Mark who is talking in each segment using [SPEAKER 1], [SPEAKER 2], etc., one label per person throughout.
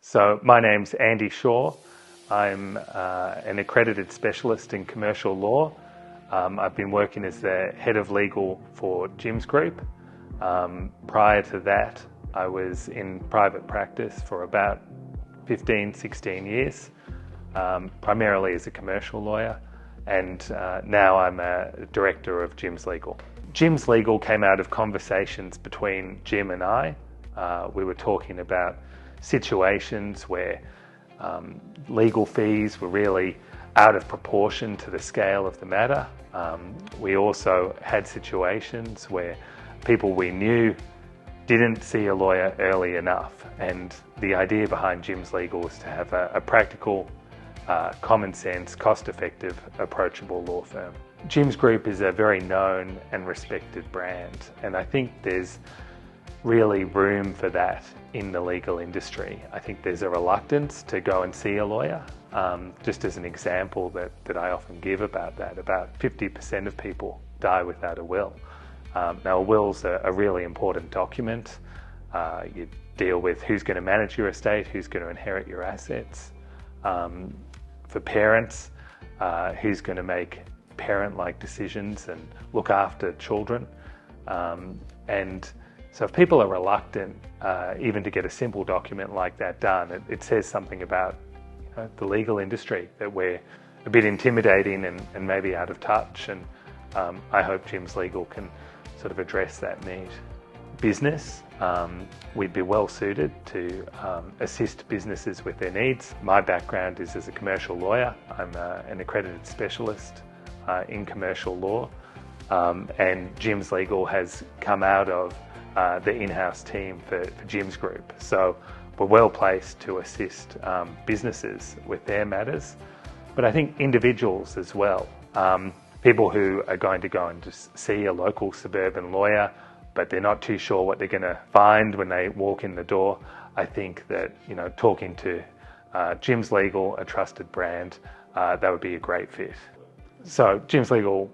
[SPEAKER 1] So my name's Andy Shaw. I'm an accredited specialist in commercial law. I've been working as the head of legal for Jim's Group. Prior to that, I was in private practice for about 15, 16 years, primarily as a commercial lawyer, and now I'm a director of Jim's Legal. Jim's Legal came out of conversations between Jim and I. We were talking about situations where legal fees were really out of proportion to the scale of the matter. We also had situations where people we knew didn't see a lawyer early enough, and the idea behind Jim's Legal was to have a practical, common sense, cost-effective, approachable law firm. Jim's Group is a very known and respected brand, and I think there's really room for that in the legal industry. I think there's a reluctance to go and see a lawyer. Just as an example that I often give about that, about 50% of people die without a will. Now, a will's a really important document. You deal with who's going to manage your estate, who's going to inherit your assets. For parents, who's going to make parent-like decisions and look after children. And so if people are reluctant even to get a simple document like that done, it says something about the legal industry, that we're a bit intimidating and maybe out of touch, and I hope Jim's Legal can sort of address that need. Business, we'd be well suited to assist businesses with their needs. My background is as a commercial lawyer. I'm an accredited specialist in commercial law, and Jim's Legal has come out of the in-house team for Jim's Group. So we're well placed to assist businesses with their matters, but I think individuals as well. People who are going to go and just see a local suburban lawyer, but they're not too sure what they're going to find when they walk in the door. I think that, talking to Jim's Legal, a trusted brand, that would be a great fit. So Jim's Legal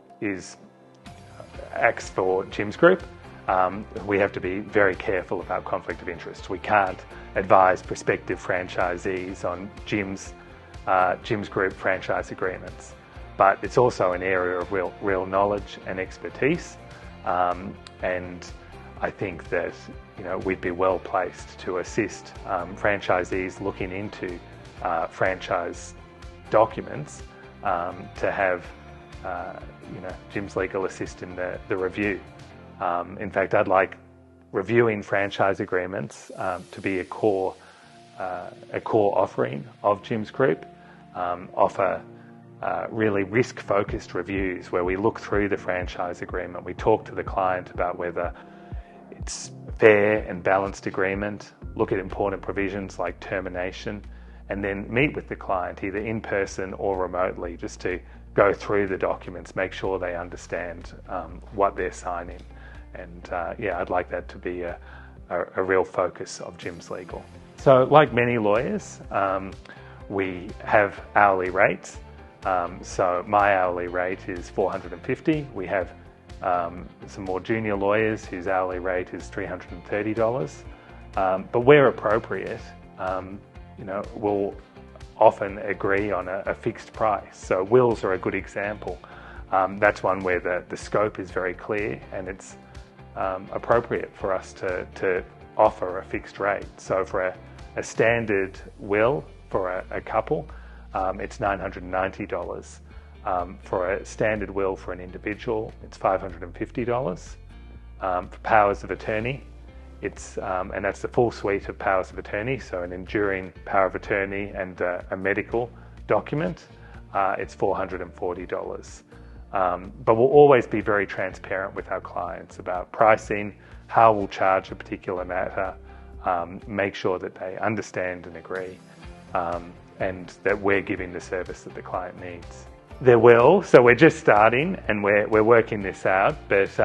[SPEAKER 1] acts for Jim's Group. We have to be very careful about conflict of interest. We can't advise prospective franchisees on Jim's Group franchise agreements, but it's also an area of real knowledge and expertise. And I think that we'd be well placed to assist franchisees looking into franchise documents to have Jim's Legal assist in the review. In fact, I'd like reviewing franchise agreements to be a core offering of Jim's Group. Offer really risk-focused reviews where we look through the franchise agreement. We talk to the client about whether it's fair and balanced agreement, look at important provisions like termination, and then meet with the client either in person or remotely just to go through the documents, make sure they understand what they're signing. And I'd like that to be a real focus of Jim's Legal. So like many lawyers, we have hourly rates. So my hourly rate is $450. We have some more junior lawyers whose hourly rate is $330. But where appropriate, we'll often agree on a fixed price. So wills are a good example. That's one where the scope is very clear, and it's appropriate for us to offer a fixed rate. So for a standard will for a couple, it's $990. For a standard will for an individual, it's $550. For powers of attorney, it's and that's the full suite of powers of attorney, so an enduring power of attorney and a medical document, it's $440. But we'll always be very transparent with our clients about pricing, how we'll charge a particular matter, make sure that they understand and agree, and that we're giving the service that the client needs. There will, so we're just starting and we're working this out, but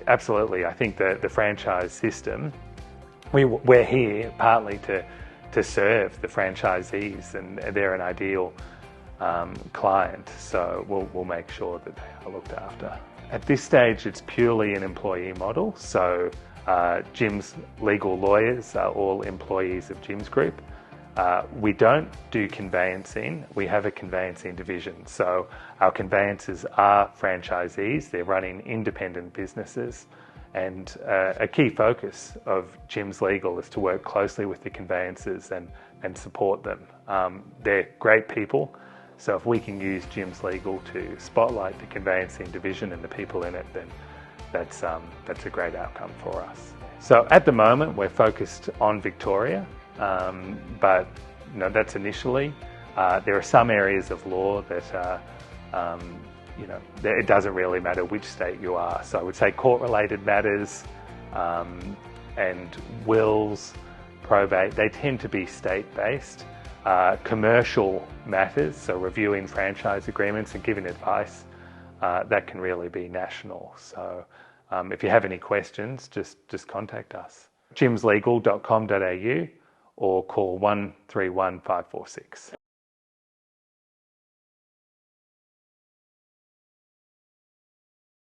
[SPEAKER 1] absolutely, I think the franchise system, we're here partly to serve the franchisees, and they're an ideal client, so we'll make sure that they are looked after. At this stage, it's purely an employee model, so Jim's Legal lawyers are all employees of Jim's Group. We don't do conveyancing. We have a conveyancing division. So our conveyancers are franchisees. They're running independent businesses. And a key focus of Jim's Legal is to work closely with the conveyancers and support them. They're great people. So if we can use Jim's Legal to spotlight the conveyancing division and the people in it, then that's a great outcome for us. So at the moment, we're focused on Victoria, but that's initially. There are some areas of law that it doesn't really matter which state you are. So I would say court-related matters and wills, probate, they tend to be state-based. Commercial matters, so reviewing franchise agreements and giving advice, that can really be national. So if you have any questions, just contact us. jimslegal.com.au or call 131 546.